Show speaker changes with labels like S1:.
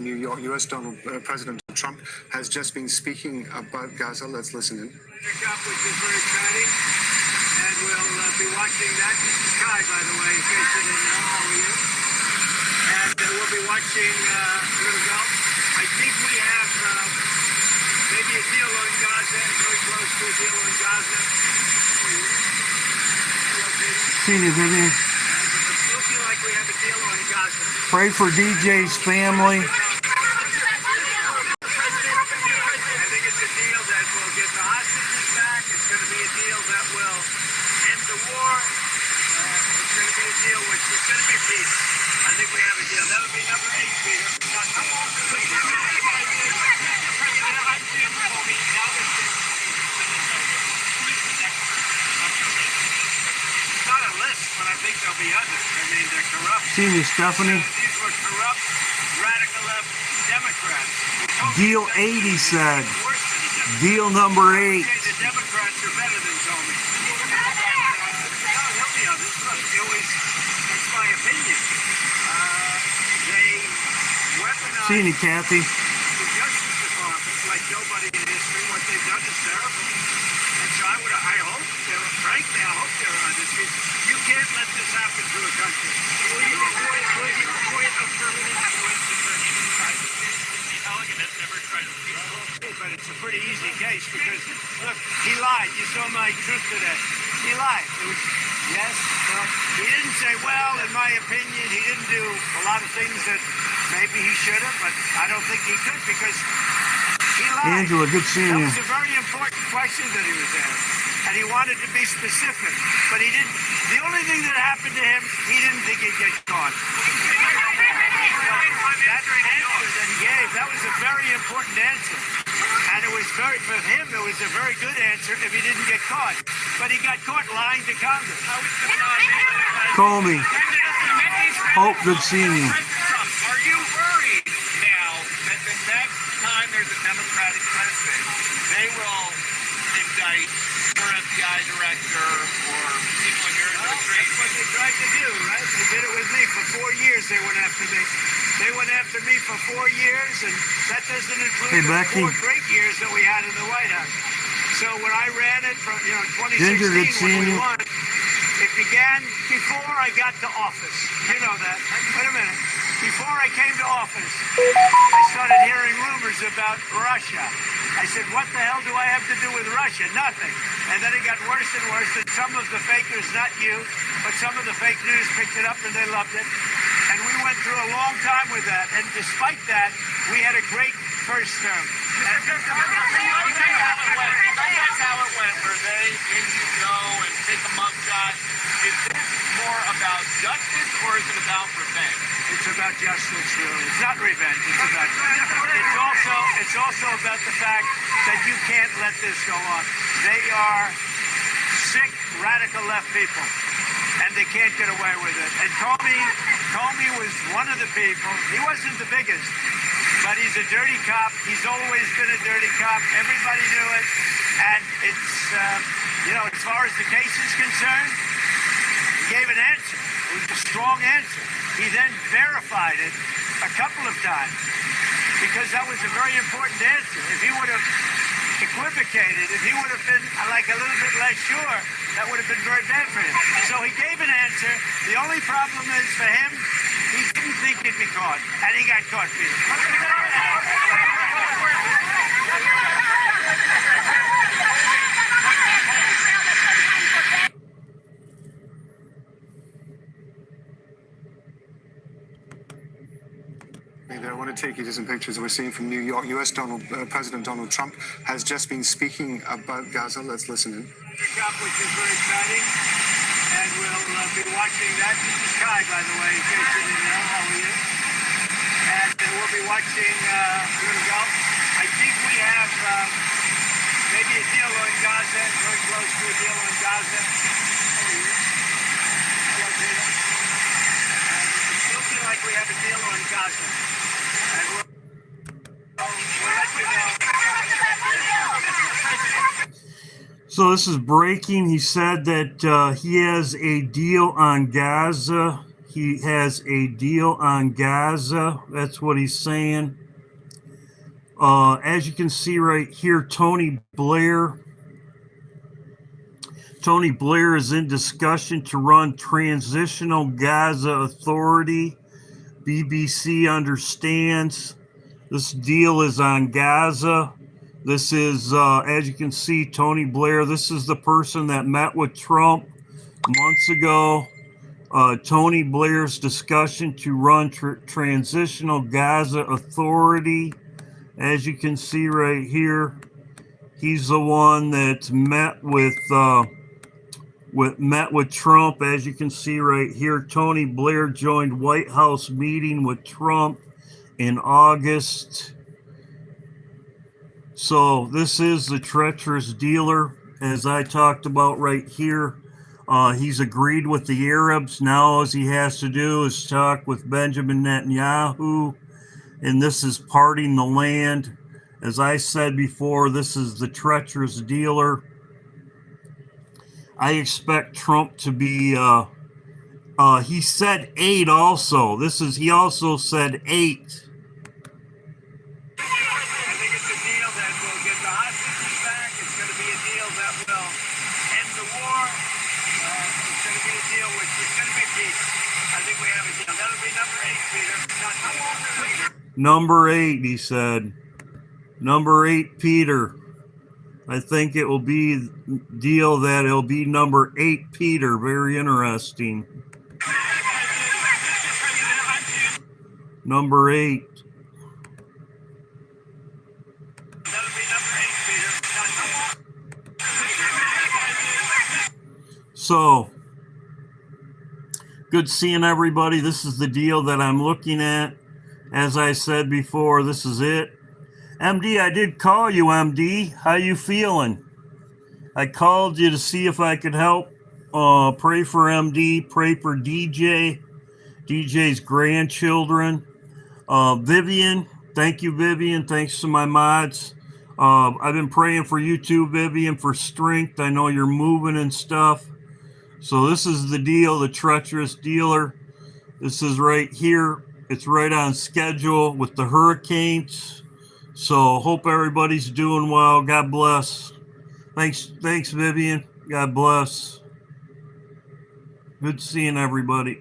S1: New York, U.S. President Trump has just been speaking about Gaza. Let's listen in.
S2: Which is very exciting, and we'll be watching that. This is Kai, by the way, in case you didn't know. How are you? And we'll be watching little golf. I think we have maybe a deal on Gaza, very close to a deal on Gaza.
S3: See you, Vivian.
S2: It's looking like we have a deal on Gaza.
S3: Pray for DJ's family.
S2: That will end the war. It's going to be a deal which is going to be peace. I think we have a deal. That would be number 8, Peter. It's not a list, but I think there'll be others. I mean, they're corrupt.
S3: See you, Stephanie.
S2: These were corrupt, radical left Democrats.
S3: Deal 8, he said. Deal number 8.
S2: The Democrats are better than Comey. There'll be others. Look, that's my opinion. They weaponize
S3: See you, Kathy.
S2: the Justice Department like nobody in history. What they've done is terrible. And so I hope, frankly, I hope there are others. You can't let this happen to a country. Will you appoint a permanent but it's a pretty easy case because, look, he lied. You saw my truth today. He lied. It was, yes, well, he didn't say, well, in my opinion, he didn't do a lot of things that maybe he should have, but I don't think he could because he lied.
S3: Angela, good seeing you.
S2: That was a very important question that he was asked. And he wanted to be specific, but he didn't. The only thing that happened to him, he didn't think he'd get caught. That answer that he gave, that was a very important answer. And it was for him, it was a very good answer if he didn't get caught. But he got caught lying to Congress.
S3: Comey. Hope, good seeing you.
S4: Are you worried now that the next time there's a Democratic president, they will indict your FBI director or people in your administration?
S2: That's what they tried to do, right? They did it with me. For 4 years they went after me. They went after me for 4 years, and that doesn't include the 4 great years that we had in the White House. So when I ran it from 2016 when we won, it began before I got to office. You know that. Wait a minute. Before I came to office, I started hearing rumors about Russia. I said, what the hell do I have to do with Russia? Nothing. And then it got worse and worse, and some of the fake news, not you, but some of the fake news picked it up and they loved it. And we went through a long time with that. And despite that, we had a great first term.
S4: That's how it went, where they made you go and take a mugshot. Is this more about justice or is it about revenge?
S2: It's about justice, really. It's not revenge. It's about it's also about the fact that you can't let this go on. They are sick, radical left people, and they can't get away with it. And Comey was one of the people. He wasn't the biggest, but he's a dirty cop. He's always been a dirty cop. Everybody knew it. And it's, as far as the case is concerned, he gave an answer. It was a strong answer. He then verified it a couple of times because that was a very important answer. If he would have equivocated, if he would have been like a little bit less sure, that would have been very bad for him. So he gave an answer. The only problem is for him, he didn't think he'd be caught, and he got caught, Peter.
S1: I want to take you to some pictures we're seeing from New York. U.S. President Donald Trump has just been speaking about Gaza. Let's listen in.
S2: Which is very exciting, and we'll be watching that. This is Kai, by the way, in case you didn't know. How are you? And we'll be watching little golf. I think we have maybe a deal on Gaza, very close to a deal on Gaza. How are you? It's looking like we have a deal on Gaza. And we'll let you know.
S3: So this is breaking. He said that he has a deal on Gaza. He has a deal on Gaza. That's what he's saying. As you can see right here, Tony Blair is in discussion to run Transitional Gaza Authority. BBC understands. This deal is on Gaza. This is, as you can see, Tony Blair. This is the person that met with Trump months ago. Tony Blair's discussion to run Transitional Gaza Authority. As you can see right here, he's the one that met with Trump. As you can see right here, Tony Blair joined White House meeting with Trump in August. So this is the treacherous dealer, as I talked about right here. He's agreed with the Arabs. Now all he has to do is talk with Benjamin Netanyahu, and this is parting the land. As I said before, this is the treacherous dealer. I expect Trump to be, he said 8 also. He also said 8. Number 8, he said. Number 8, Peter. I think it will be deal that it'll be number 8, Peter. Very interesting. Number 8. So, good seeing everybody. This is the deal that I'm looking at. As I said before, this is it. MD, I did call you, MD. How you feeling? I called you to see if I could help. Pray for MD. Pray for DJ. DJ's grandchildren. Vivian. Thank you, Vivian. Thanks to my mods. I've been praying for you too, Vivian, for strength. I know you're moving and stuff. So this is the deal, the treacherous dealer. This is right here. It's right on schedule with the hurricanes. So hope everybody's doing well. God bless. Thanks, Vivian. God bless. Good seeing everybody.